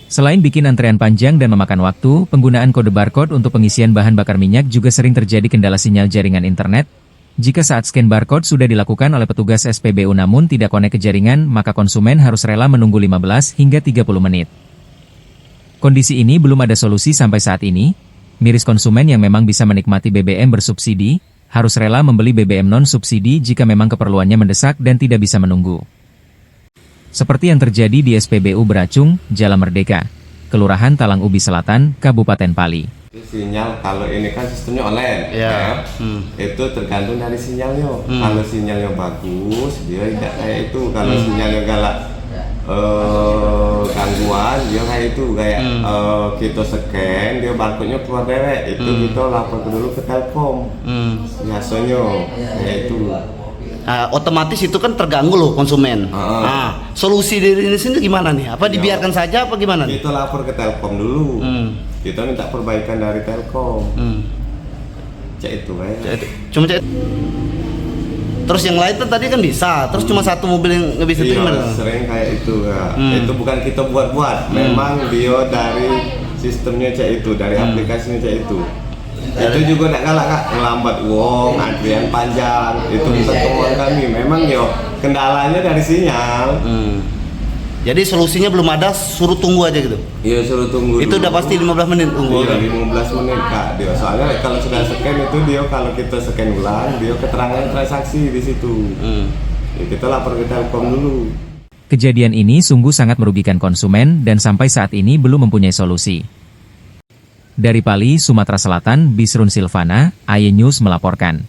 Selain bikin antrean panjang dan memakan waktu, penggunaan kode barcode untuk pengisian bahan bakar minyak juga sering terjadi kendala sinyal jaringan internet. Jika saat scan barcode sudah dilakukan oleh petugas SPBU namun tidak konek ke jaringan, maka konsumen harus rela menunggu 15 hingga 30 menit. Kondisi ini belum ada solusi sampai saat ini. Miris konsumen yang memang bisa menikmati BBM bersubsidi, harus rela membeli BBM non-subsidi jika memang keperluannya mendesak dan tidak bisa menunggu. Seperti yang terjadi di SPBU Beracung, Jalan Merdeka, Kelurahan Talang Ubi Selatan, Kabupaten Pali. Sinyal kalau ini kan sistemnya online, ya. Itu tergantung dari sinyalnya. Kalau sinyalnya bagus, dia tidak kayak itu. Kalau sinyalnya galak gangguan, dia kayak itu kayak kita scan, dia barcode-nya keluar dewek. Itu kita lapor dulu ke Telkom, biasanya kayak itu. Otomatis itu kan terganggu loh konsumen. Solusi dari ini sendiri gimana nih? Apa dibiarkan saja apa gimana nih? Kita lapor ke Telkom dulu. Kita minta perbaikan dari Telkom. Cek itu kayak. Cuma cek. Terus yang lain tuh tadi kan bisa. Terus cuma satu mobil yang nggak bisa terima. Iya, sering kayak itu ya. Itu bukan kita buat-buat. Memang dia dari sistemnya cek itu, dari aplikasinya cek itu. Itu juga tidak kalah kak, ngelambat uang, antrian panjang, itu bisa temuan kami. Memang yo kendalanya dari sinyal. Jadi solusinya belum ada, suruh tunggu aja gitu. Iya suruh tunggu. Itu dulu. udah pasti 15 menit tunggu. Iya 15 menit kak. Dia soalnya kalau sudah scan itu dia kalau kita scan ulang, dia keterangan transaksi di situ. Ya, kita lapor ke Telkom dulu. Kejadian ini sungguh sangat merugikan konsumen dan sampai saat ini belum mempunyai solusi. Dari Pali, Sumatera Selatan, Bisrun Silvana, AY News melaporkan.